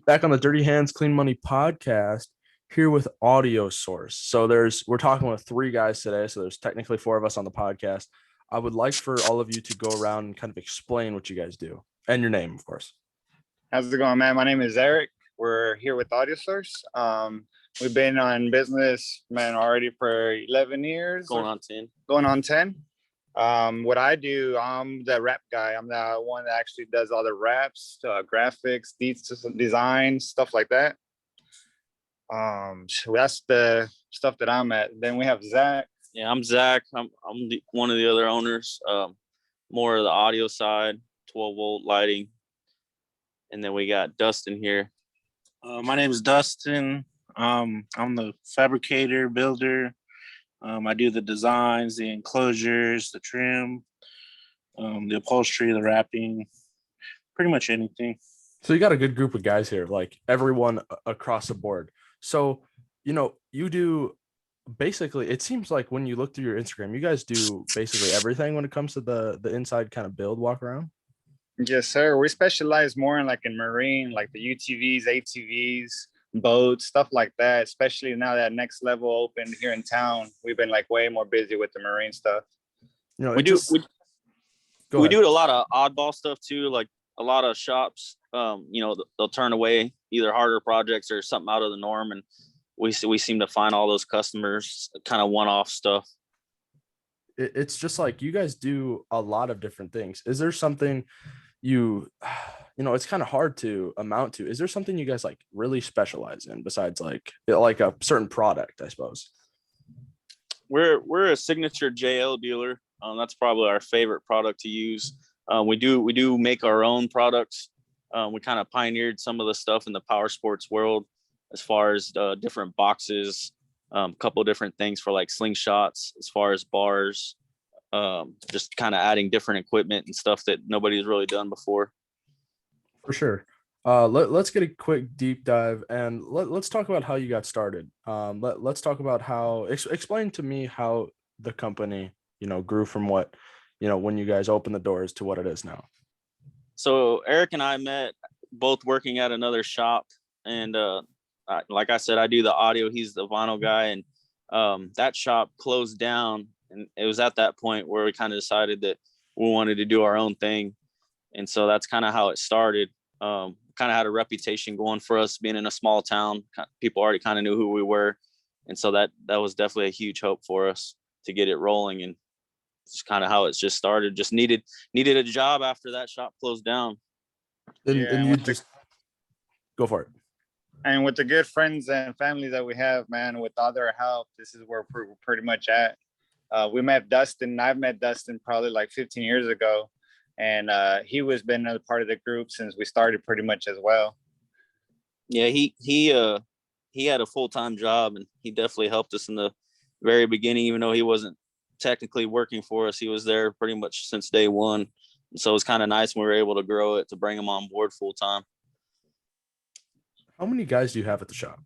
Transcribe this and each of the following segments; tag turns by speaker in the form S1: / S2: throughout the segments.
S1: Back on the Dirty Hands Clean Money podcast here with Audio Source. So we're talking with three guys today, so there's technically four of us on the podcast. I would like for all of you to go around and kind of explain what you guys do and your name, of course.
S2: How's it going, man? My name is Eric. We're here with Audio Source. We've been on business, man, already for 11 years.
S3: Going on 10.
S2: Going on 10. What I do, I'm the rap guy. I'm the one that actually does all the raps, graphics, design, stuff like that. So that's the stuff that I'm at. Then we have Zach.
S3: Yeah, I'm Zach. I'm one of the other owners. More of the audio side, 12-volt lighting. And then we got Dustin here.
S4: My name is Dustin. I'm the fabricator, builder. I do the designs, the enclosures, the trim, the upholstery, the wrapping, pretty much anything.
S1: So you got a good group of guys here, like everyone across the board. So, you do basically, it seems like when you look through your Instagram, you guys do basically everything when it comes to the inside kind of build walk around.
S2: Yes, sir. We specialize more in marine, like the UTVs, ATVs, boats, stuff like that. Especially now that Next Level opened here in town, we've been way more busy with the marine stuff.
S3: We do a lot of oddball stuff too. Like a lot of shops, they'll turn away either harder projects or something out of the norm, and we seem to find all those customers kind of one-off stuff.
S1: It's just like you guys do a lot of different things. Is there something it's kind of hard to amount to? Is there something you guys really specialize in besides like a certain product, I suppose?
S3: We're a signature JL dealer. That's probably our favorite product to use. We do make our own products. We kind of pioneered some of the stuff in the power sports world as far as different boxes, a couple of different things for slingshots, as far as bars, just kind of adding different equipment and stuff that nobody's really done before.
S1: For sure. Let's get a quick deep dive and let's talk about how you got started. Let's talk about how, explain to me how the company, grew from what, when you guys opened the doors to what it is now.
S3: So Eric and I met both working at another shop, and like I said, I do the audio, he's the vinyl guy, and that shop closed down. And it was at that point where we kind of decided that we wanted to do our own thing. And so that's kind of how it started. Kind of had a reputation going for us being in a small town. People already kind of knew who we were. And so that was definitely a huge hope for us to get it rolling. And it's kind of how it's just started. Just needed a job after that shop closed down.
S1: And you just go for it.
S2: And with the good friends and family that we have, man, with all their help, this is where we're pretty much at. We met Dustin. I've met Dustin probably 15 years ago. And he was been a part of the group since we started pretty much as well.
S3: Yeah, he had a full-time job, and he definitely helped us in the very beginning, even though he wasn't technically working for us. He was there pretty much since day one. And so it was kind of nice when we were able to grow it to bring him on board full-time.
S1: How many guys do you have at the shop?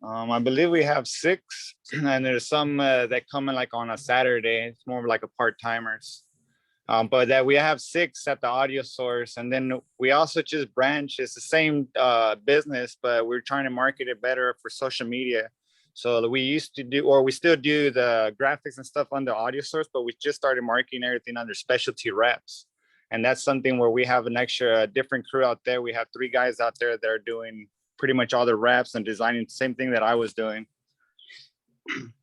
S2: I believe we have 6, and there's some that come in on a Saturday. It's more like a part-timers. But that we have 6 at the Audio Source, and then we also just branch. It's the same business, but we're trying to market it better for social media. So we used to do, or we still do, the graphics and stuff on the Audio Source, but we just started marketing everything under specialty reps. And that's something where we have an extra different crew out there. We have 3 guys out there that are doing pretty much all the reps and designing the same thing that I was doing.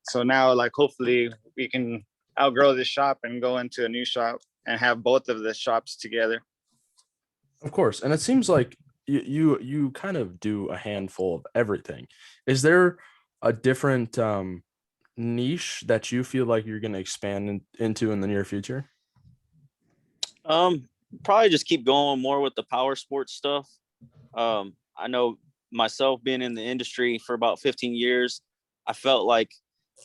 S2: So now hopefully we can outgrow this shop and go into a new shop and have both of the shops together.
S1: Of course. And it seems like you kind of do a handful of everything. Is there a different niche that you feel like you're going to expand into in the near future?
S3: Probably just keep going more with the power sports stuff. I know myself being in the industry for about 15 years, I felt like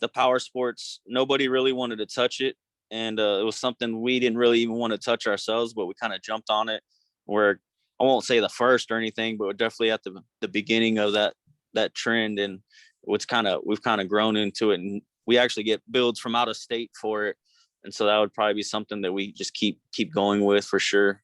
S3: the power sports, nobody really wanted to touch it. And it was something we didn't really even want to touch ourselves, but we kind of jumped on it. Where I won't say the first or anything, but we're definitely at the beginning of that trend. And we've kind of grown into it. And we actually get builds from out of state for it. And so that would probably be something that we just keep going with for sure.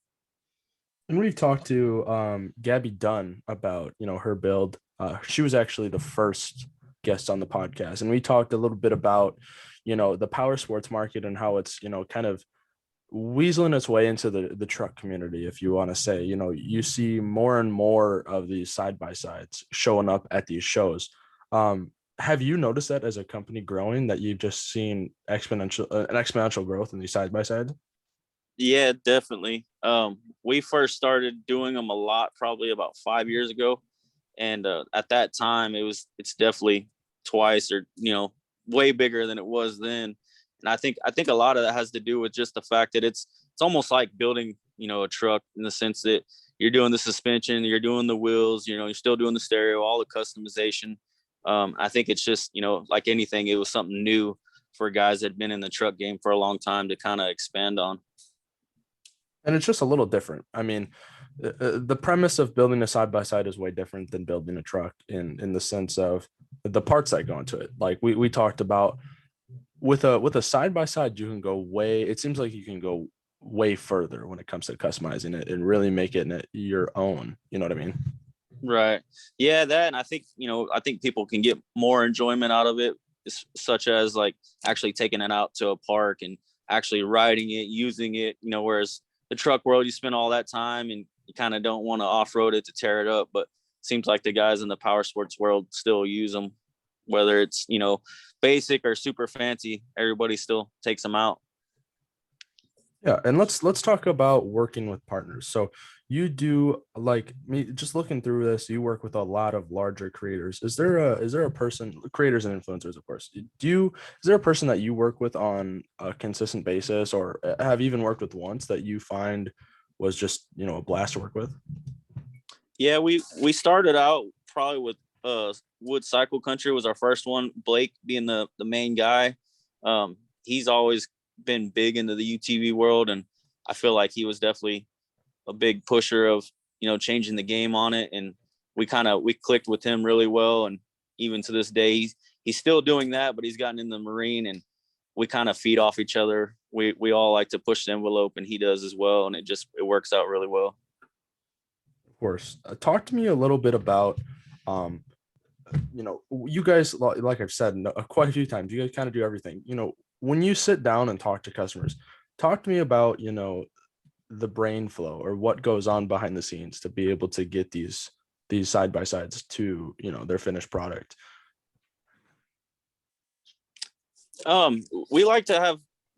S1: And we've talked to Gabby Dunn about, her build. She was actually the first guest on the podcast, and we talked a little bit about, the power sports market and how it's, kind of weaseling its way into the truck community, if you want to say. You see more and more of these side by sides showing up at these shows. Have you noticed that as a company growing, that you've just seen an exponential growth in these side by sides?
S3: Yeah, definitely. We first started doing them a lot probably about 5 years ago, and at that time it's definitely twice or way bigger than it was then. And I think a lot of that has to do with just the fact that it's almost like building a truck, in the sense that you're doing the suspension, you're doing the wheels, you're still doing the stereo, all the customization. I think it's just like anything, it was something new for guys that had been in the truck game for a long time to kind of expand on.
S1: And it's just a little different. I mean, the premise of building a side by side is way different than building a truck in the sense of the parts that go into it. Like we talked about, with a side by side, you can go way. It seems like you can go way further when it comes to customizing it and really make it your own. You know what I mean?
S3: Right. Yeah, that, and I think people can get more enjoyment out of it, such as like actually taking it out to a park and actually riding it, using it, whereas the truck world, you spend all that time and you kind of don't want to off-road it to tear it up, but it seems like the guys in the power sports world still use them, whether it's, basic or super fancy, everybody still takes them out.
S1: Yeah, and let's talk about working with partners. So you do, like me, just looking through this, you work with a lot of larger creators. Is there a person, creators and influencers, of course. Is there a person that you work with on a consistent basis, or have even worked with once that you find was just, a blast to work with?
S3: Yeah, we started out probably with Wood Cycle Country was our first one. Blake being the main guy. He's always been big into the UTV world, and I feel like he was definitely a big pusher of changing the game on it, and we clicked with him really well, and even to this day he's still doing that, but he's gotten in the marine, and we kind of feed off each other. We all like to push the envelope, and he does as well, and it works out really well.
S1: Of course. Talk to me a little bit about, um, you guys, like I've said quite a few times, you guys kind of do everything. When you sit down and talk to customers, talk to me about, the brain flow or what goes on behind the scenes to be able to get these side by sides to, their finished product.
S3: We like to have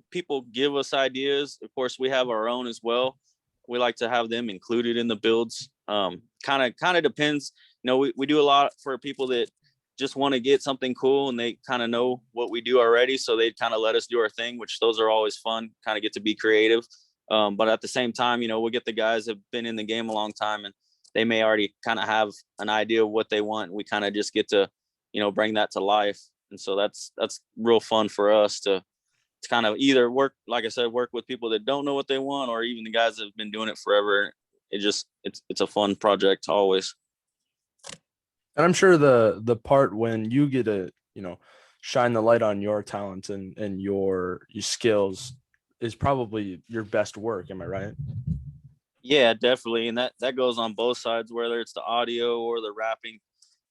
S3: people give us ideas. Of course, we have our own as well. We like to have them included in the builds. Kind of depends. We do a lot for people that just want to get something cool and they kind of know what we do already. So they kind of let us do our thing, which those are always fun, kind of get to be creative. But at the same time, we'll get the guys that have been in the game a long time and they may already kind of have an idea of what they want. We kind of just get to, bring that to life. And so that's real fun for us to kind of either work, like I said, work with people that don't know what they want, or even the guys that have been doing it forever. It's a fun project always.
S1: And I'm sure the part when you get to, shine the light on your talents and your skills is probably your best work. Am I right?
S3: Yeah, definitely. And that goes on both sides, whether it's the audio or the rapping.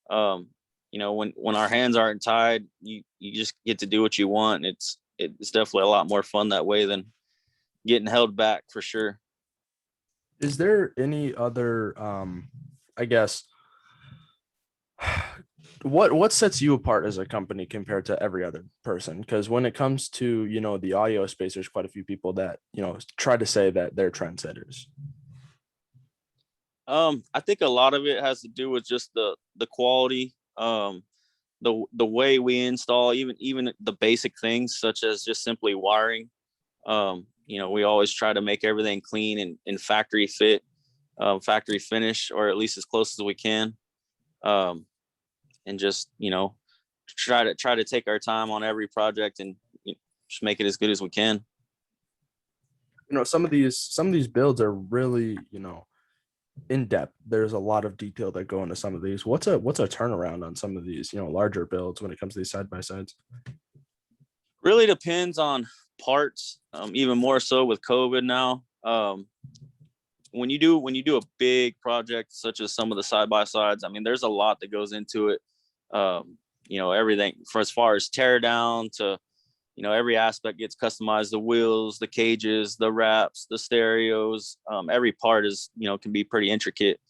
S3: When our hands aren't tied, you just get to do what you want. It's definitely a lot more fun that way than getting held back, for sure.
S1: Is there any other, I guess, what sets you apart as a company compared to every other person? Because when it comes to, the audio space, there's quite a few people that, try to say that they're trendsetters.
S3: I think a lot of it has to do with just the quality, the way we install even the basic things such as just simply wiring. We always try to make everything clean and factory fit, factory finish, or at least as close as we can. And just try to take our time on every project and just make it as good as we can.
S1: Some of these builds are really, in depth. There's a lot of detail that go into some of these. What's a turnaround on some of these, larger builds when it comes to these side by sides?
S3: Really depends on parts, even more so with COVID now. when you do a big project such as some of the side by sides, I mean, there's a lot that goes into it. Everything for as far as tear down to, every aspect gets customized. The wheels, the cages, the wraps, the stereos, every part is, can be pretty intricate.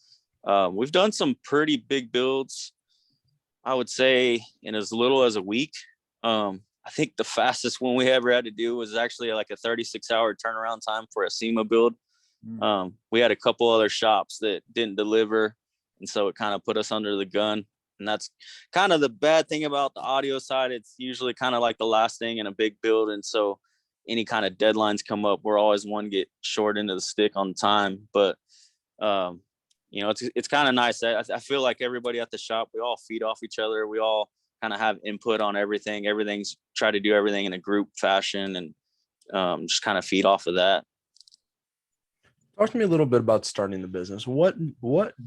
S3: We've done some pretty big builds, I would say, in as little as a week. I think the fastest one we ever had to do was actually like a 36-hour turnaround time for a Sema build. We had a couple other shops that didn't deliver, and so it kind of put us under the gun. And that's kind of the bad thing about the audio side. It's usually kind of like the last thing in a big build, and so any kind of deadlines come up, we're always one get short into the stick on time. But it's kind of nice. I feel like everybody at the shop, we all feed off each other. We all kind of have input on everything. Everything's try to do everything in a group fashion, and just kind of feed off of that.
S1: Talk to me a little bit about starting the business. What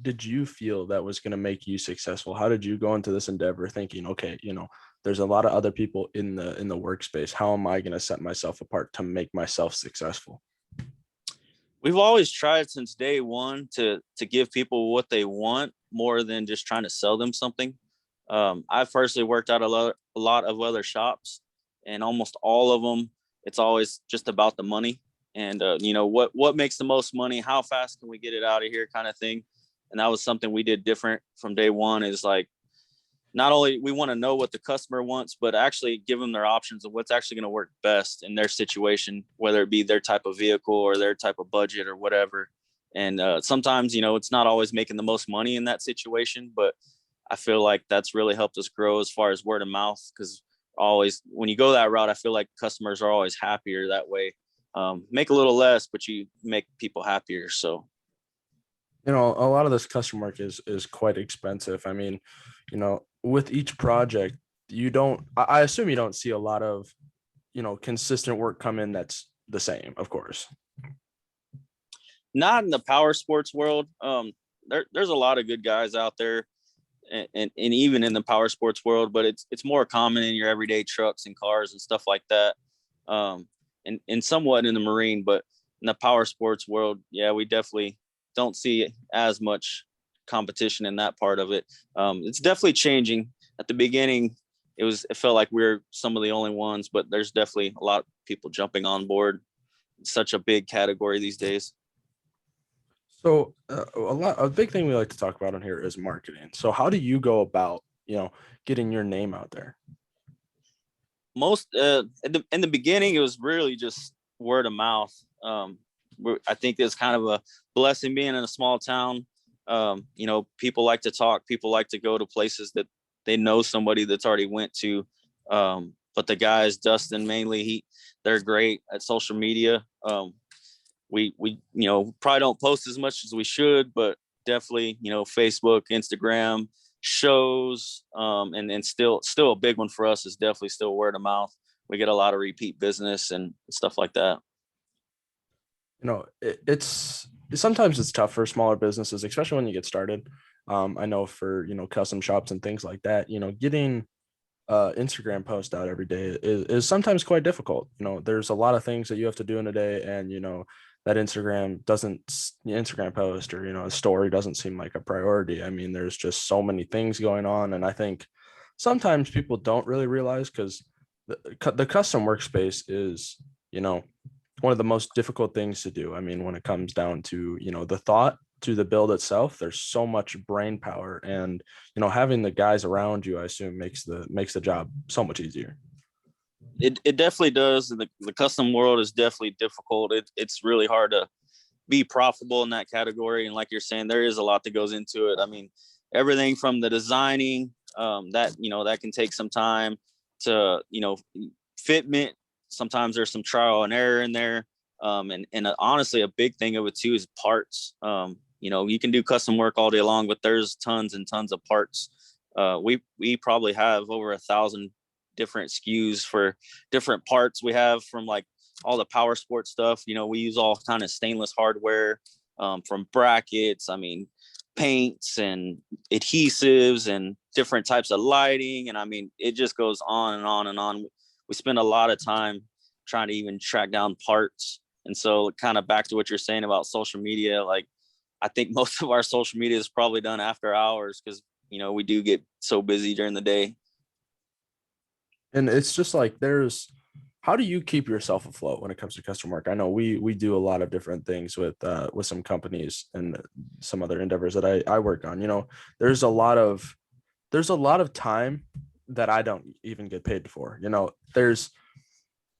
S1: did you feel that was going to make you successful? How did you go into this endeavor thinking, okay, there's a lot of other people in the workspace. How am I going to set myself apart to make myself successful?
S3: We've always tried since day one to give people what they want more than just trying to sell them something. I've personally worked out a lot of other shops, and almost all of them, it's always just about the money. And, what makes the most money? How fast can we get it out of here kind of thing? And that was something we did different from day one, is like, not only we want to know what the customer wants, but actually give them their options of what's actually going to work best in their situation, whether it be their type of vehicle or their type of budget or whatever. And sometimes, it's not always making the most money in that situation, but I feel like that's really helped us grow as far as word of mouth, because always when you go that route, I feel like customers are always happier that way. Make a little less, but you make people happier. So,
S1: a lot of this custom work is quite expensive. I mean, with each project, I assume you don't see a lot of, consistent work come in that's the same, of course.
S3: Not in the power sports world. There's a lot of good guys out there, and even in the power sports world, but it's more common in your everyday trucks and cars and stuff like that. And somewhat in the marine, but in the power sports world, yeah, we definitely don't see as much competition in that part of it. It's definitely changing. At the beginning, it felt like we were some of the only ones, but there's definitely a lot of people jumping on board. It's such a big category these days.
S1: So a big thing we like to talk about on here is marketing. So how do you go about, getting your name out there?
S3: Most in the beginning, it was really just word of mouth. I think it's kind of a blessing being in a small town. People like to talk. People like to go to places that they know somebody that's already went to. But the guys, Dustin mainly, they're great at social media. We probably don't post as much as we should, but definitely, Facebook, Instagram, shows, and then still a big one for us is definitely still word of mouth. We get a lot of repeat business and stuff like that.
S1: It's sometimes it's tough for smaller businesses, especially when you get started. I know for custom shops and things like that, getting Instagram post out every day is sometimes quite difficult. There's a lot of things that you have to do in a day, and that Instagram post or a story doesn't seem like a priority. I mean, there's just so many things going on, and I think sometimes people don't really realize, because the custom workspace is one of the most difficult things to do. I mean, when it comes down to the thought to the build itself, there's so much brain power, and having the guys around you, I assume, makes the job so much easier.
S3: It definitely does. The custom world is definitely difficult. It's really hard to be profitable in that category. And like you're saying, there is a lot that goes into it. I mean, everything from the designing, that can take some time, to, fitment. Sometimes there's some trial and error in there. And honestly, a big thing of it too is parts. You can do custom work all day long, but there's tons and tons of parts. We probably have over 1,000 different SKUs for different parts. We have from like all the power sport stuff. We use all kind of stainless hardware, from brackets, paints and adhesives and different types of lighting. And it just goes on and on and on. We spend a lot of time trying to even track down parts. And so kind of back to what you're saying about social media, like I think most of our social media is probably done after hours because, you know, we do get so busy during the day.
S1: And it's just like how do you keep yourself afloat when it comes to custom work? I know we do a lot of different things with some companies and some other endeavors that I work on. You know, there's a lot of time that I don't even get paid for. You know,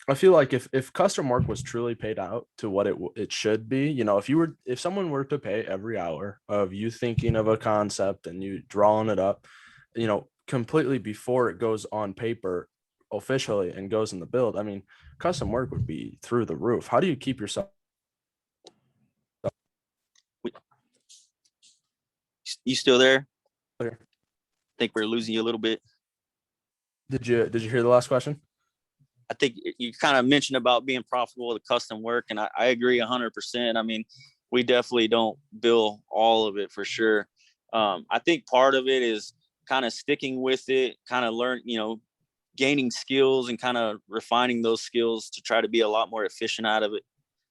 S1: I feel like if custom work was truly paid out to what it should be, you know, if someone were to pay every hour of you thinking of a concept and you drawing it up, you know, completely before it goes on paper officially and goes in the build, I mean, custom work would be through the roof. How do you keep yourself?
S3: You still there?
S1: Clear?
S3: I think we're losing you a little bit.
S1: Did you hear the last question?
S3: I think you kind of mentioned about being profitable with custom work, and I agree 100%. I mean, we definitely don't bill all of it for sure. I think part of it is kind of sticking with it, kind of gaining skills and kind of refining those skills to try to be a lot more efficient out of it.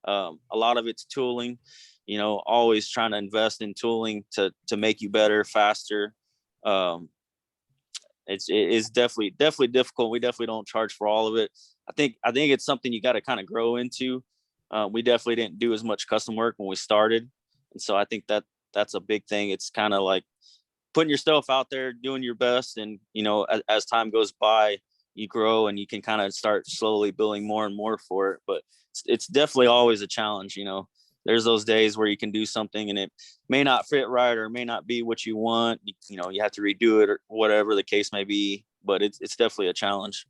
S3: A lot of it's tooling, you know, always trying to invest in tooling to make you better, faster. It's definitely difficult. We definitely don't charge for all of it. I think it's something you got to kind of grow into. We definitely didn't do as much custom work when we started, and so I think that's a big thing. It's kind of like putting yourself out there, doing your best, and you know, as time goes by, you grow and you can kind of start slowly building more and more for it. But it's definitely always a challenge. You know, there's those days where you can do something and it may not fit right or may not be what you want. You know, you have to redo it or whatever the case may be, but it's definitely a challenge.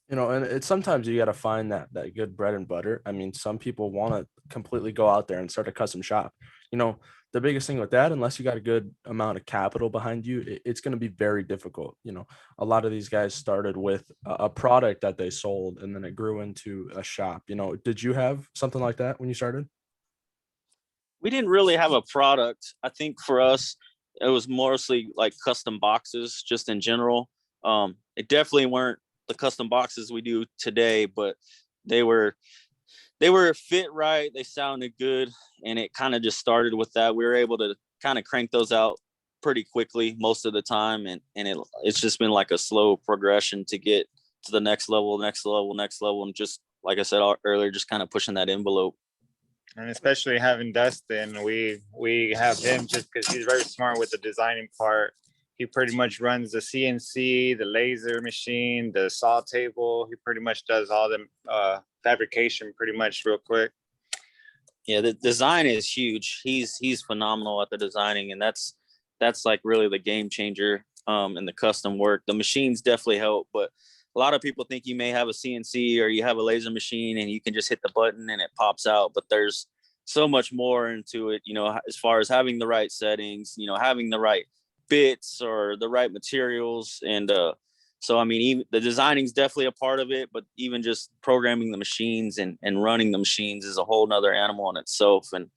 S1: You know, and it's sometimes you got to find that good bread and butter. I mean, some people want to completely go out there and start a custom shop. You know, the biggest thing with that, unless you got a good amount of capital behind you, it's going to be very difficult. You know, a lot of these guys started with a product that they sold and then it grew into a shop. You know, did you have something like that when you started?
S3: We didn't really have a product. I think for us, it was mostly like custom boxes just in general. It definitely weren't the custom boxes we do today, but they were fit right. They sounded good. And it kind of just started with that. We were able to kind of crank those out pretty quickly most of the time. And it's just been like a slow progression to get to the next level. And just, like I said earlier, just kind of pushing that envelope.
S2: And especially having Dustin, we have him just because he's very smart with the designing part. He pretty much runs the CNC, the laser machine, the saw table. He pretty much does all the fabrication pretty much real quick.
S3: Yeah, the design is huge. He's phenomenal at the designing, and that's like really the game changer in the custom work. The machines definitely help, but a lot of people think you may have a CNC or you have a laser machine and you can just hit the button and it pops out, but there's so much more into it, you know, as far as having the right settings, you know, having the right bits or the right materials. And so, I mean, even the designing is definitely a part of it, but even just programming the machines and running the machines is a whole nother animal in itself. And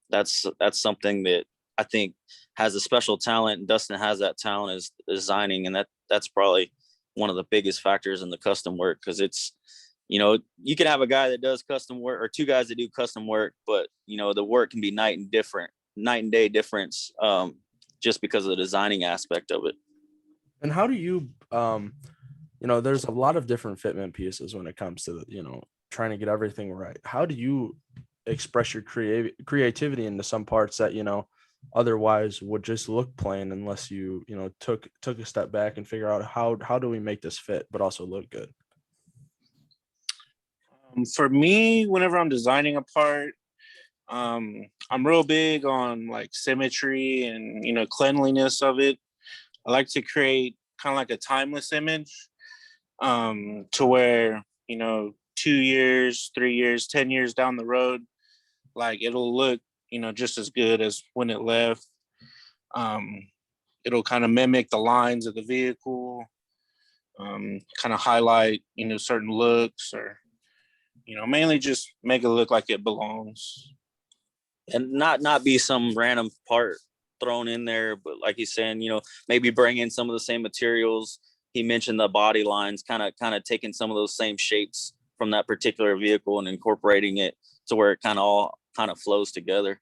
S3: that's something that I think has a special talent, and Dustin has that talent is designing. And that's probably one of the biggest factors in the custom work, because it's, you know, you can have a guy that does custom work or two guys that do custom work, but you know, the work can be night and day difference, just because of the designing aspect of it.
S1: And how do you, you know, there's a lot of different fitment pieces when it comes to, you know, trying to get everything right. How do you express your creativity into some parts that, you know, otherwise would just look plain unless you know, took a step back and figure out how do we make this fit, but also look good?
S4: For me, whenever I'm designing a part, I'm real big on like symmetry and, you know, cleanliness of it. I like to create kind of like a timeless image, to where, you know, 2 years, 3 years, 10 years down the road, like it'll look, you know, just as good as when it left. It'll kind of mimic the lines of the vehicle, kind of highlight, you know, certain looks, or, you know, mainly just make it look like it belongs.
S3: And not be some random part thrown in there, but like he's saying, you know, maybe bring in some of the same materials. He mentioned the body lines, kind of taking some of those same shapes from that particular vehicle and incorporating it to where it all kind of flows together.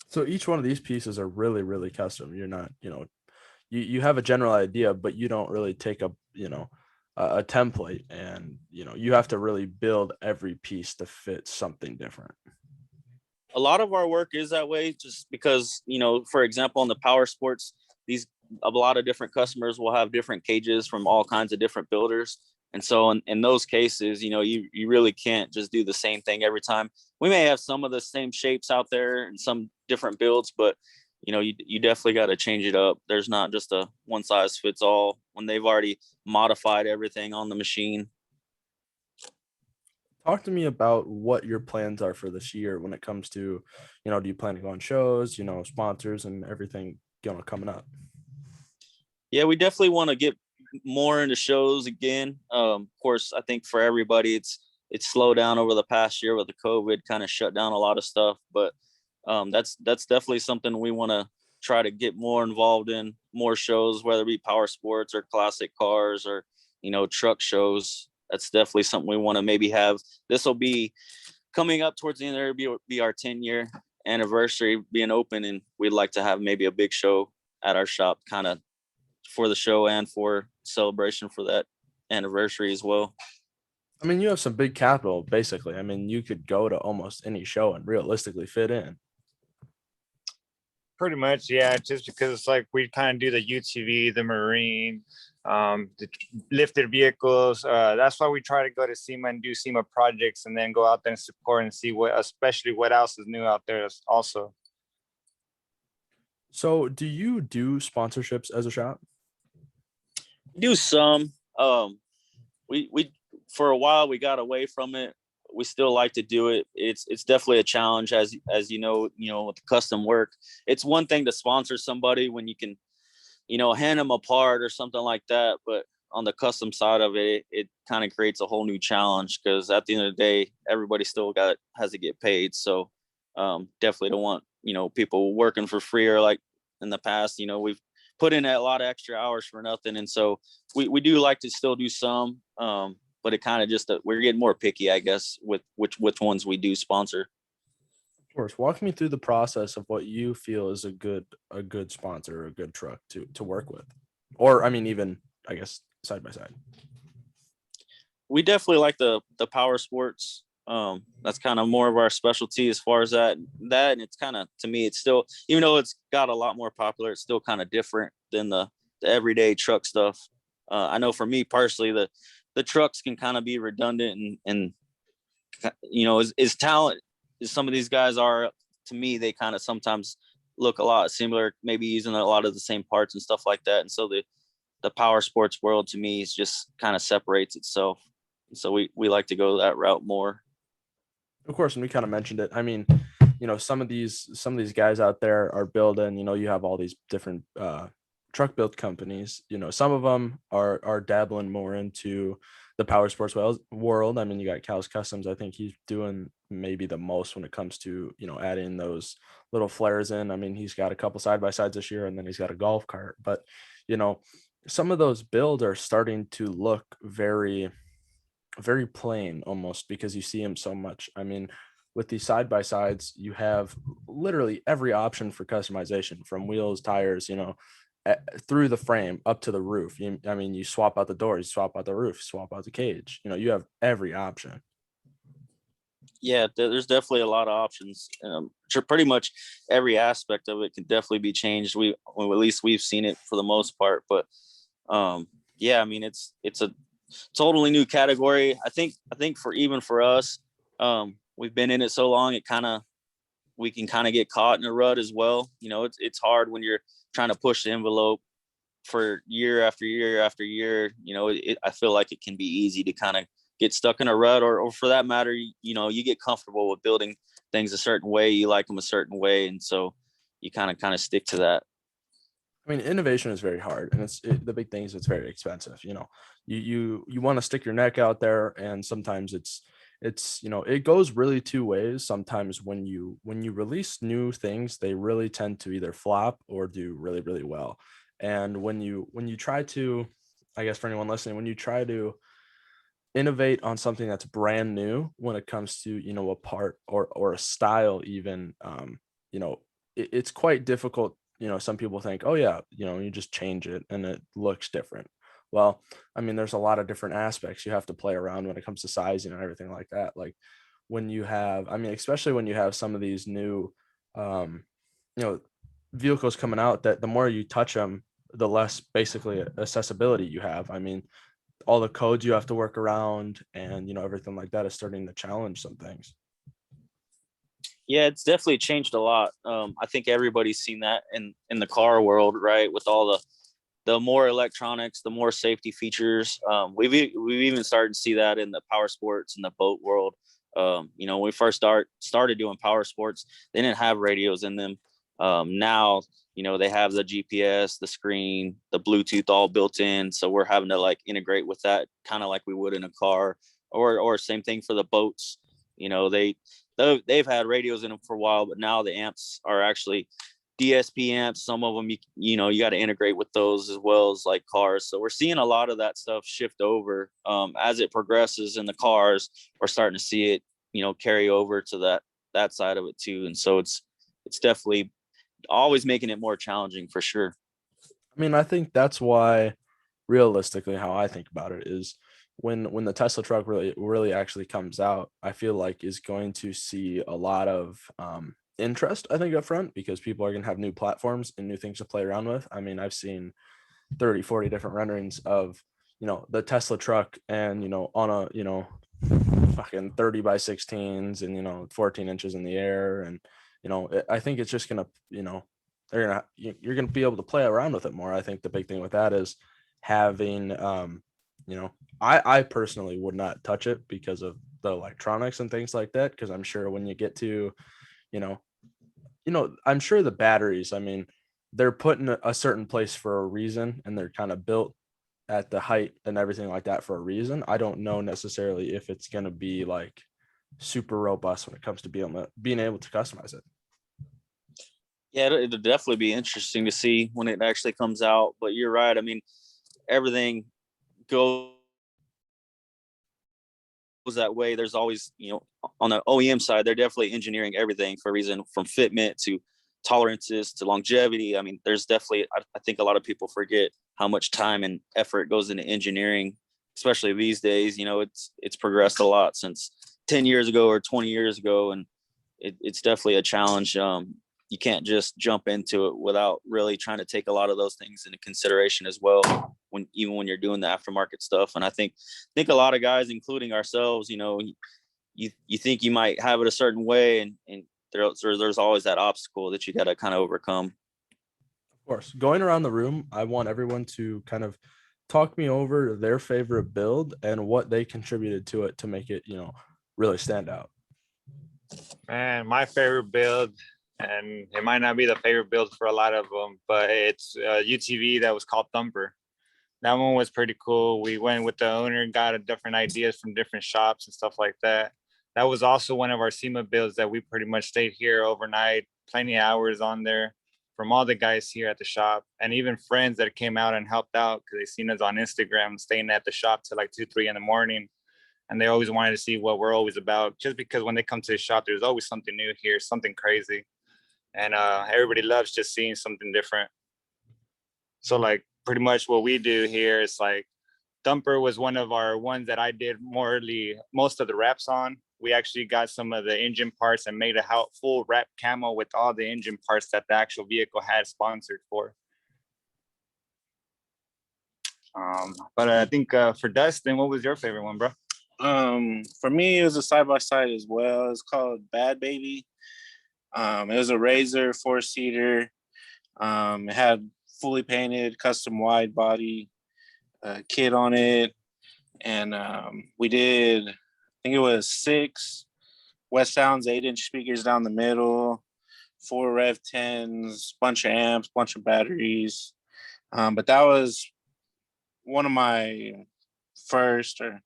S1: So each one of these pieces are really, really custom. You're not, you have a general idea, but you don't really take a template, and you have to really build every piece to fit something different.
S3: A lot of our work is that way, just because, for example, in the power sports, a lot of different customers will have different cages from all kinds of different builders. And so in those cases, you really can't just do the same thing every time. We may have some of the same shapes out there and some different builds, but you definitely got to change it up. There's not just a one size fits all when they've already modified everything on the machine.
S1: Talk to me about what your plans are for this year when it comes to, do you plan to go on shows, sponsors and everything, coming up?
S3: Yeah, we definitely want to get more into shows again. Of course, I think for everybody, it's slowed down over the past year with the COVID, kind of shut down a lot of stuff. But that's definitely something we want to try to get more involved in, more shows, whether it be power sports or classic cars or truck shows. That's definitely something we want to maybe have. This will be coming up towards the end of the year, be our 10-year anniversary being open, and we'd like to have maybe a big show at our shop, kind of for the show and for celebration for that anniversary as well.
S1: I mean, you have some big capital, basically. I mean, you could go to almost any show and realistically fit in.
S2: Pretty much, yeah. Just because it's like we kind of do the UTV, the marine, the lifted vehicles. That's why we try to go to Sema and do Sema projects, and then go out there and support and see especially what else is new out there also.
S1: So do you do sponsorships as a shop?
S3: Do some. We for a while we got away from it. We still like to do it. It's definitely a challenge, as with the custom work. It's one thing to sponsor somebody when you can, hand them a part or something like that. But on the custom side of it, it kind of creates a whole new challenge, because at the end of the day, everybody still has to get paid. So definitely don't want, people working for free, or like in the past, we've put in a lot of extra hours for nothing. And so we do like to still do some, but it kind of just, we're getting more picky, I guess, with which ones we do sponsor.
S1: Of course. Walk me through the process of what you feel is a good sponsor or a good truck to work with, or I mean, even I guess side by side.
S3: We definitely like the power sports. That's kind of more of our specialty as far as that, and it's kind of, to me, it's still, even though it's got a lot more popular, it's still kind of different than the everyday truck stuff. I know for me personally, the trucks can kind of be redundant, and is talent as some of these guys are, to me, they kind of sometimes look a lot similar, maybe using a lot of the same parts and stuff like that. And so the power sports world, to me, is just kind of separates itself. And so we like to go that route more.
S1: Of course, and we kind of mentioned it. I mean, some of these guys out there are building, you have all these different truck build companies. Some of them are dabbling more into the power sports world. I mean, you got Cal's Customs. I think he's doing maybe the most when it comes to, adding those little flares in. I mean, he's got a couple side by sides this year, and then he's got a golf cart. But, some of those builds are starting to look very, very plain almost, because you see them so much. I mean, with these side by sides, you have literally every option for customization, from wheels, tires, through the frame up to the roof. I mean, you swap out the doors, you swap out the roof, swap out the cage. You have every option.
S3: Yeah, there's definitely a lot of options. Pretty much every aspect of it can definitely be changed. At least we've seen it for the most part. But yeah, I mean, it's a totally new category. I think for us, we've been in it so long, we can kind of get caught in a rut as well. It's hard when you're trying to push the envelope for year after year after year. I feel like it can be easy to kind of get stuck in a rut, or for that matter, you get comfortable with building things a certain way. You like them a certain way. And so you kind of stick to that.
S1: I mean, innovation is very hard, and the big thing is it's very expensive. You want to stick your neck out there, and sometimes it's it goes really two ways. Sometimes when you release new things, they really tend to either flop or do really, really well. And when you try to, I guess for anyone listening, when you try to innovate on something that's brand new when it comes to, you know, a part or a style even, you know, it's quite difficult. You know, some people think, oh yeah, you know, you just change it and it looks different. Well, I mean, there's a lot of different aspects you have to play around when it comes to sizing and everything like that. Like when you have, I mean, especially when you have some of these new, um, you know, vehicles coming out, that the more you touch them, the less basically accessibility you have. I mean, all the codes you have to work around and, you know, everything like that is starting to challenge some things.
S3: Yeah, it's definitely changed a lot. I think everybody's seen that in the car world, right? With all the more electronics, the more safety features. We've even started to see that in the power sports and the boat world. You know, when we first started doing power sports, they didn't have radios in them. Now, you know, they have the GPS, the screen, the Bluetooth all built in. So we're having to like integrate with that, kind of like we would in a car, or same thing for the boats. You know, they've had radios in them for a while, but now the amps are actually DSP amps. Some of them, you know, you got to integrate with those as well as like cars. So we're seeing a lot of that stuff shift over as it progresses in the cars. We're starting to see it, you know, carry over to that side of it too. And so it's definitely always making it more challenging for sure.
S1: I mean, I think that's why realistically how I think about it is when the Tesla truck really actually comes out, I feel like is going to see a lot of interest, I think, up front, because people are going to have new platforms and new things to play around with. I mean, I've seen 30, 40 different renderings of, you know, the Tesla truck and, you know, on a, you know, fucking 30 by 16s and, you know, 14 inches in the air. And, you know, I think it's just going to, you know, you're going to be able to play around with it more. I think the big thing with that is having, you know, I personally would not touch it because of the electronics and things like that. Cause I'm sure when you get to, you know, I'm sure the batteries, I mean, they're put in a certain place for a reason and they're kind of built at the height and everything like that for a reason. I don't know necessarily if it's going to be like super robust when it comes to being able to customize it.
S3: Yeah, it'll definitely be interesting to see when it actually comes out. But you're right. I mean, everything goes that way. There's always, you know, on the OEM side, they're definitely engineering everything for a reason, from fitment to tolerances to longevity. I mean, there's definitely, I think a lot of people forget how much time and effort goes into engineering, especially these days. You know, it's progressed a lot since 10 years ago or 20 years ago. And it's definitely a challenge. You can't just jump into it without really trying to take a lot of those things into consideration as well, even when you're doing the aftermarket stuff. And I think a lot of guys, including ourselves, you know, you think you might have it a certain way, and there's always that obstacle that you got to kind of overcome.
S1: Of course, going around the room, I want everyone to kind of talk me over their favorite build and what they contributed to it to make it, you know, really stand out.
S2: Man, my favorite build, and it might not be the favorite build for a lot of them, but it's a UTV that was called Thumper. That one was pretty cool. We went with the owner and got different ideas from different shops and stuff like that. That was also one of our SEMA builds that we pretty much stayed here overnight, plenty of hours on there from all the guys here at the shop, and even friends that came out and helped out because they seen us on Instagram staying at the shop till like 2, 3 in the morning. And they always wanted to see what we're always about, just because when they come to the shop, there's always something new here, something crazy. And everybody loves just seeing something different. So like pretty much what we do here is like, Thumper was one of our ones that I did most of the wraps on. We actually got some of the engine parts and made a full wrap camo with all the engine parts that the actual vehicle had sponsored for. But I think for Dustin, what was your favorite one, bro?
S4: For me, it was a side-by-side as well. It's called Bad Baby. It was a Razor 4-seater. It had fully painted custom wide body kit on it. And we did, I think it was 6 West Sounds 8-inch speakers down the middle, 4 Rev 10s, bunch of amps, bunch of batteries. But that was one of my first, or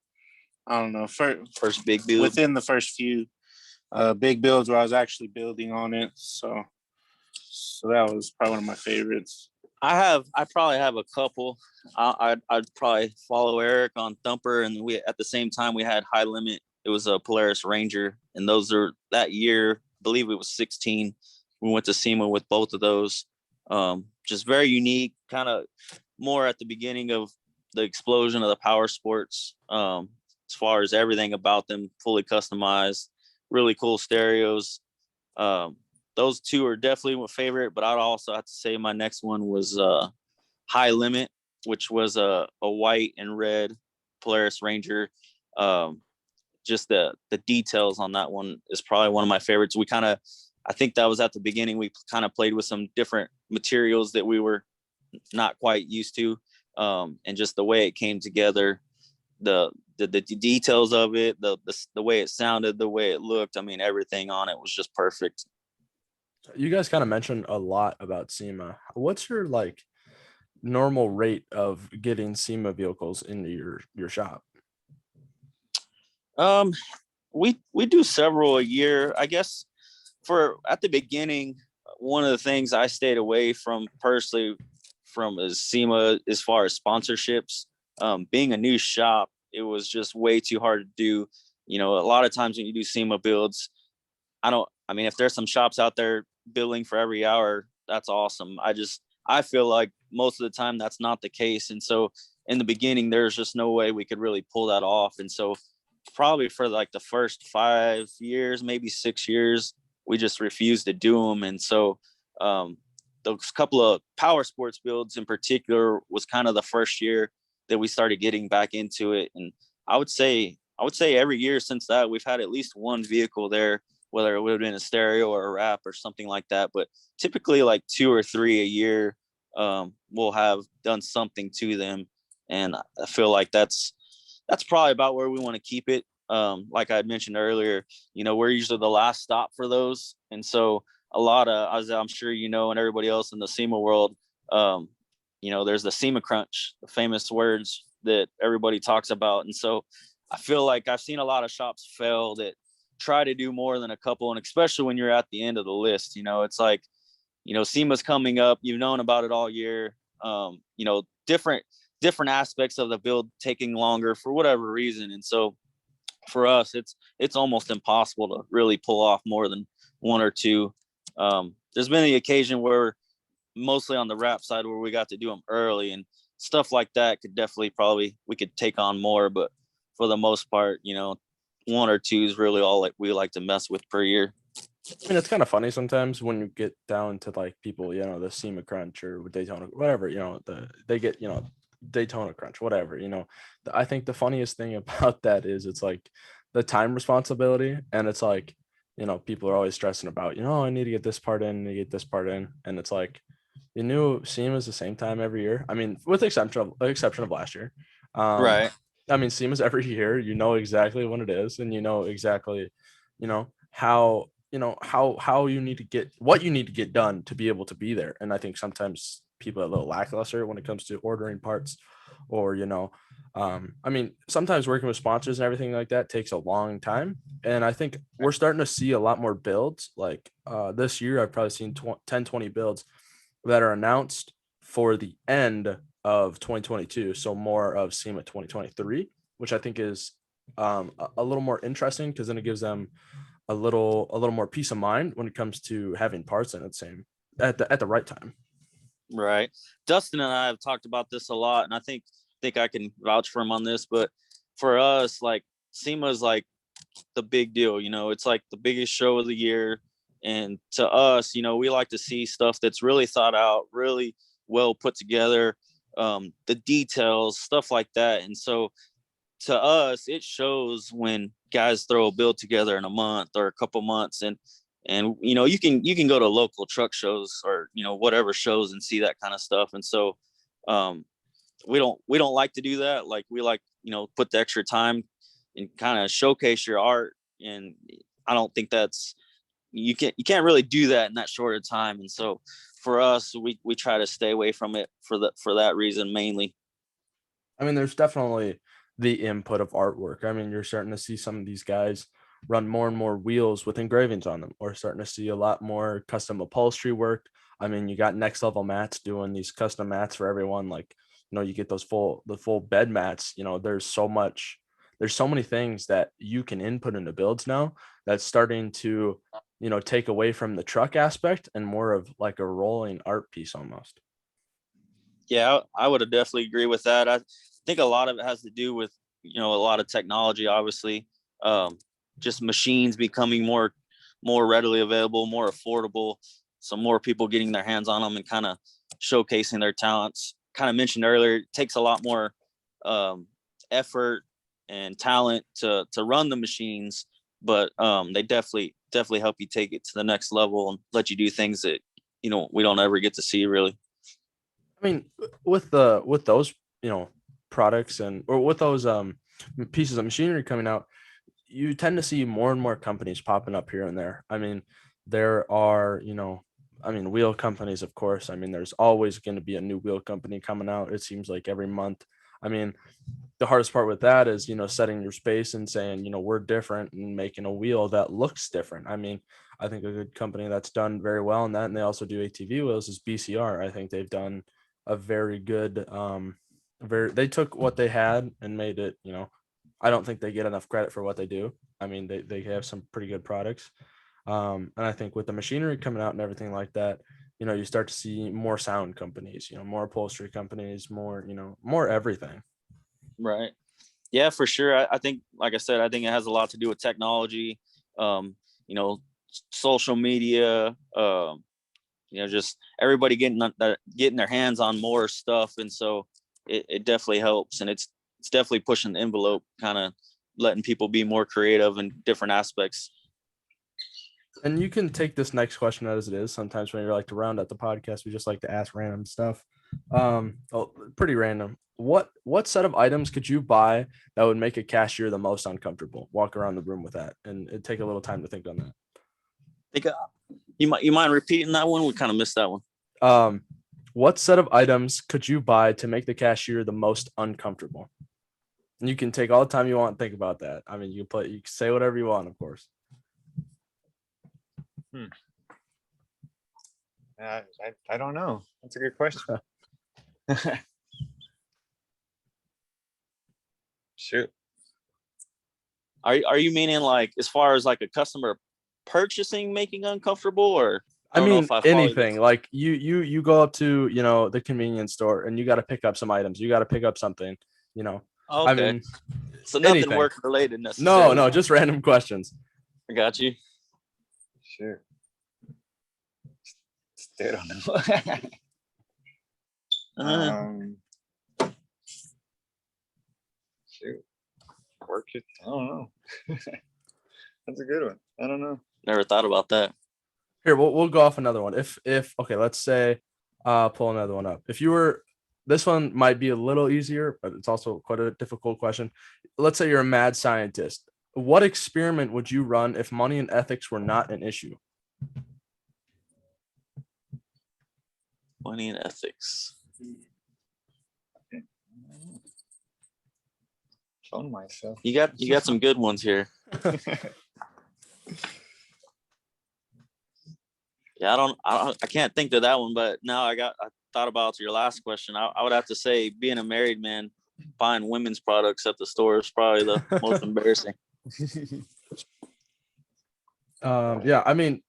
S4: I don't know,
S3: First big build.
S4: within the first few big builds where I was actually building on it. So that was probably one of my favorites.
S3: I probably have a couple. I'd probably follow Eric on Thumper, and we at the same time we had High Limit. It was a Polaris Ranger, and those are that year. I believe it was 16. We went to SEMA with both of those. Just very unique, kind of more at the beginning of the explosion of the power sports. As far as everything about them, fully customized, really cool stereos. Those two are definitely my favorite, but I'd also have to say my next one was High Limit, which was a white and red Polaris Ranger. Just the details on that one is probably one of my favorites. I think that was at the beginning. We kind of played with some different materials that we were not quite used to, and just the way it came together, the details of it, the way it sounded, the way it looked. I mean, everything on it was just perfect.
S1: You guys kind of mentioned a lot about SEMA. What's your like normal rate of getting SEMA vehicles into your shop?
S3: We do several a year. I guess for at the beginning, one of the things I stayed away from personally from is SEMA as far as sponsorships. Being a new shop, it was just way too hard to do. You know, a lot of times when you do SEMA builds, I mean, if there's some shops out there billing for every hour, that's awesome. I feel like most of the time that's not the case. And so in the beginning, there's just no way we could really pull that off. And so probably for like the first 5 years, maybe 6 years, we just refused to do them. And so those couple of power sports builds in particular was kind of the first year that we started getting back into it. And I would say every year since that, we've had at least one vehicle there, whether it would have been a stereo or a wrap or something like that. But typically like 2 or 3 a year, we'll have done something to them. And I feel like that's probably about where we want to keep it. Like I had mentioned earlier, you know, we're usually the last stop for those. And so a lot of, as I'm sure you know, and everybody else in the SEMA world, you know, there's the SEMA crunch, the famous words that everybody talks about. And so I feel like I've seen a lot of shops fail that try to do more than a couple. And especially when you're at the end of the list, you know, it's like, you know, SEMA's coming up, you've known about it all year. You know, different aspects of the build taking longer for whatever reason. And so for us, it's almost impossible to really pull off more than one or two. There's been the occasion where mostly on the wrap side where we got to do them early and stuff like that we could take on more, but for the most part, you know, one or two is really all we like to mess with per year.
S1: I mean, it's kind of funny sometimes when you get down to like people, you know, the SEMA crunch or Daytona, whatever, you know, they get, you know, Daytona crunch, whatever, you know. I think the funniest thing about that is it's like the time responsibility, and it's like, you know, people are always stressing about, you know, I need to get this part in, I need to get this part in, and it's like you knew SEMA's the same time every year. I mean, with the exception of last year.
S3: Right.
S1: I mean, SEMA's every year. You know exactly when it is, and you know exactly, you know how how you need to get what you need to get done to be able to be there. And I think sometimes people are a little lackluster when it comes to ordering parts, or you know, I mean, sometimes working with sponsors and everything like that takes a long time. And I think we're starting to see a lot more builds. Like this year, I've probably seen 10-20 builds that are announced for the end of 2022. So more of SEMA 2023, which I think is a little more interesting because then it gives them a little more peace of mind when it comes to having parts in it at the right time.
S3: Right. Dustin and I have talked about this a lot, and I think I can vouch for him on this, but for us, like SEMA is like the big deal, you know, it's like the biggest show of the year. And to us, you know, we like to see stuff that's really thought out, really well put together, the details, stuff like that. And so to us, it shows when guys throw a build together in a month or a couple months. And you know, you can go to local truck shows or, you know, whatever shows and see that kind of stuff. And so we don't like to do that. Like we like, you know, put the extra time and kind of showcase your art. And I don't think you can't really do that in that short of time. And so for us, we try to stay away from it for that reason mainly.
S1: I mean, there's definitely the input of artwork. I mean, you're starting to see some of these guys run more and more wheels with engravings on them. We're starting to see a lot more custom upholstery work, I mean, you got Next Level Mats doing these custom mats for everyone. Like, you get the full bed mats. There's so many things that you can input into builds now that's starting to, take away from the truck aspect and more of like a rolling art piece almost.
S3: Yeah, I would definitely agree with that. I think a lot of it has to do with, a lot of technology, obviously, just machines becoming more readily available, more affordable. So more people getting their hands on them and kind of showcasing their talents. Kind of mentioned earlier, it takes a lot more effort and talent to run the machines, but they definitely help you take it to the next level and let you do things that, we don't ever get to see really.
S1: I mean, with those, products or with those pieces of machinery coming out, you tend to see more and more companies popping up here and there. I mean, there are, wheel companies, of course. I mean, there's always going to be a new wheel company coming out. It seems like every month. I mean, the hardest part with that is, setting your space and saying, we're different and making a wheel that looks different. I mean, I think a good company that's done very well in that, and they also do ATV wheels, is BCR. I think they've done a very good, they took what they had and made it, I don't think they get enough credit for what they do. I mean, they have some pretty good products. And I think with the machinery coming out and everything like that, you start to see more sound companies, more upholstery companies, more everything.
S3: Right. Yeah, for sure. I think, like I said, I think it has a lot to do with technology, social media, just everybody getting their hands on more stuff. And so it definitely helps. And it's definitely pushing the envelope, kind of letting people be more creative in different aspects.
S1: And you can take this next question as it is. Sometimes when you're like to round out the podcast, we just like to ask random stuff. Pretty random. What set of items could you buy that would make a cashier the most uncomfortable? Walk around the room with that, and it'd take a little time to think on that.
S3: Think you mind repeating that one? We kind of missed that one.
S1: What set of items could you buy to make the cashier the most uncomfortable? And you can take all the time you want and think about that. I mean, you can say whatever you want, of course.
S2: I don't know. That's a good question. Shoot.
S3: Are you meaning like as far as like a customer purchasing making uncomfortable, or
S1: I mean anything? Like you go up to the convenience store and you got to pick up some items. You got to pick up something.
S3: Okay.
S1: I mean,
S3: so nothing
S1: anything.
S3: work related necessarily.
S1: No, just random questions.
S3: I got you.
S2: Sure. Still don't know. Shoot. Work it. I don't know. That's a good one. I don't know.
S3: Never thought about that.
S1: Here, we'll go off another one. If okay, let's say pull another one up. If you were, this one might be a little easier, but it's also quite a difficult question. Let's say you're a mad scientist. What experiment would you run if money and ethics were not an issue?
S3: Money and ethics.
S2: Phone myself.
S3: You got some good ones here. Yeah, I can't think of that one, but now I thought about your last question. I would have to say, being a married man, buying women's products at the store is probably the most embarrassing.
S1: Yeah, I mean,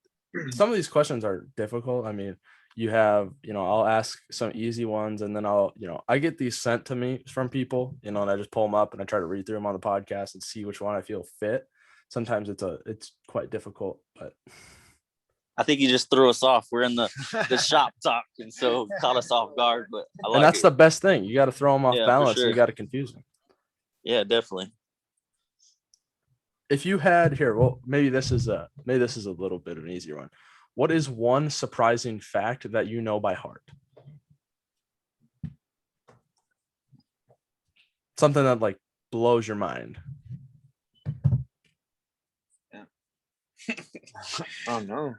S1: some of these questions are difficult. I mean, you have, I'll ask some easy ones, and then I get these sent to me from people, and I just pull them up and I try to read through them on the podcast and see which one I feel fit. Sometimes it's quite difficult, but
S3: I think you just threw us off. We're in the shop talk, and so caught us off guard. But
S1: and that's the best thing. You got to throw them off balance.
S3: Sure.
S1: And you got to confuse them.
S3: Yeah, definitely.
S1: If you had here, well, maybe this is a little bit of an easier one. What is one surprising fact that you know by heart? Something that like blows your mind.
S2: Yeah. Oh no.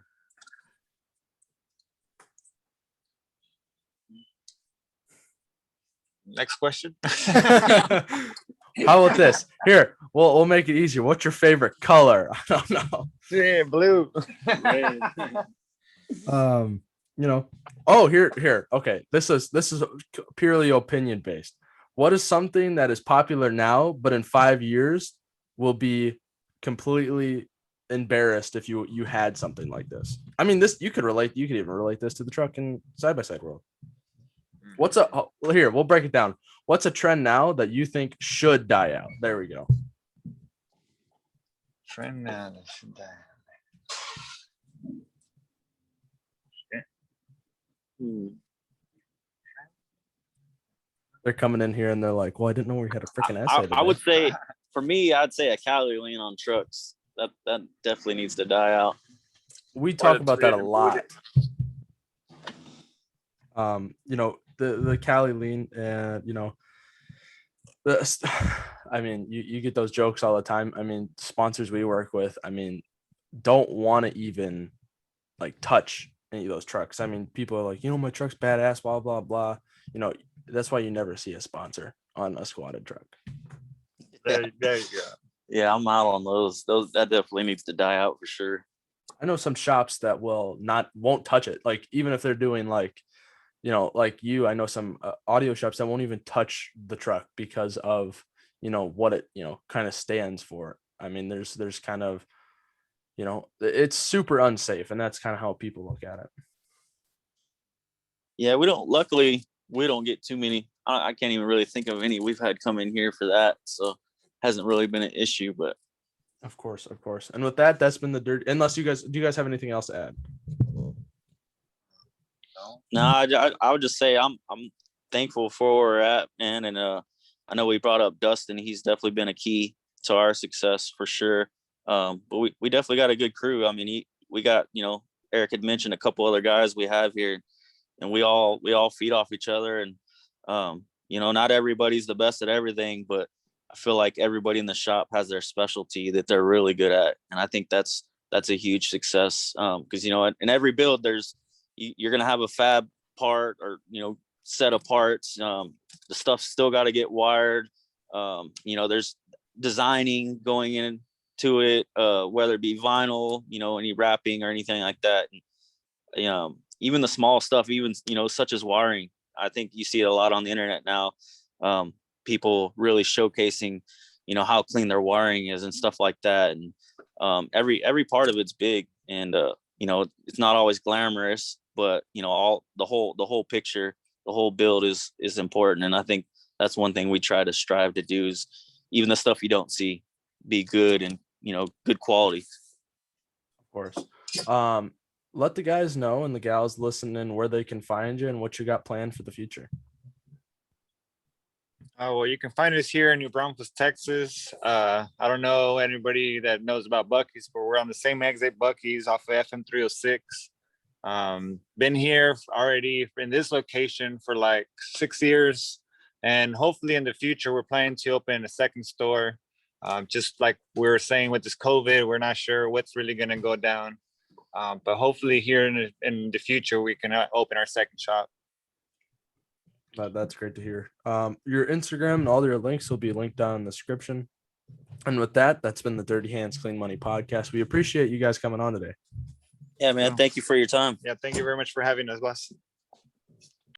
S2: Next question.
S1: How about this? Here, we'll make it easier. What's your favorite color? I don't know.
S2: Yeah, blue.
S1: Here. Okay. This is purely opinion based. What is something that is popular now, but in 5 years will be completely embarrassed if you had something like this? I mean, you could even relate this to the truck and side by side world. Here, we'll break it down. What's a trend now that you think should die out? There we go.
S2: Trend now that should die.
S1: They're coming in here and they're like, well, I didn't know we had a freaking essay.
S3: I would say, for me, I'd say a calorie lean on trucks. That definitely needs to die out.
S1: We talk about that a lot. The Cali lean, and I mean, you get those jokes all the time. I mean, sponsors we work with, I mean, don't want to even like touch any of those trucks. I mean, people are like, my truck's badass, blah, blah, blah. That's why you never see a sponsor on a squatted truck.
S2: There you go.
S3: Yeah, I'm out on those. That definitely needs to die out for sure.
S1: I know some shops that won't touch it. Like, even if they're doing like I know some audio shops that won't even touch the truck because of, what it, kind of stands for. I mean, there's kind of, it's super unsafe, and that's kind of how people look at it.
S3: Yeah, luckily we don't get too many. I can't even really think of any we've had come in here for that. So hasn't really been an issue, but.
S1: Of course. And with that, that's been the dirt. Unless do you guys have anything else to add?
S3: No, I would just say I'm thankful for where we're at, man. And I know we brought up Dustin. He's definitely been a key to our success for sure. But we definitely got a good crew. I mean, we got, Eric had mentioned a couple other guys we have here, and we all feed off each other. And not everybody's the best at everything, but I feel like everybody in the shop has their specialty that they're really good at, and I think that's a huge success. Because in every build you're gonna have a fab part or set of parts. The stuff's still got to get wired. There's designing going into it, whether it be vinyl, any wrapping or anything like that. And, even the small stuff, even such as wiring. I think you see it a lot on the internet now. People really showcasing, how clean their wiring is and stuff like that. And every part of it's big, and it's not always glamorous, but all the whole picture, the whole build is important. And I think that's one thing we try to strive to do, is even the stuff you don't see be good and good quality.
S1: Of course. Let the guys know and the gals listening where they can find you and what you got planned for the future.
S2: Oh, well, you can find us here in New Braunfels, Texas. I don't know anybody that knows about Buc-ee's, but we're on the same exit, Buc-ee's, off of FM 306. Been here already in this location for like 6 years, and hopefully in the future we're planning to open a second store. Just like we were saying with this COVID, we're not sure what's really going to go down, but hopefully here in the future we can open our second shop.
S1: That's great to hear. Your Instagram and all your links will be linked down in the description. And with that, that's been the Dirty Hands Clean Money podcast. We appreciate you guys coming on today.
S3: Yeah, man. Thank you for your time.
S2: Yeah, thank you very much for having us, boss.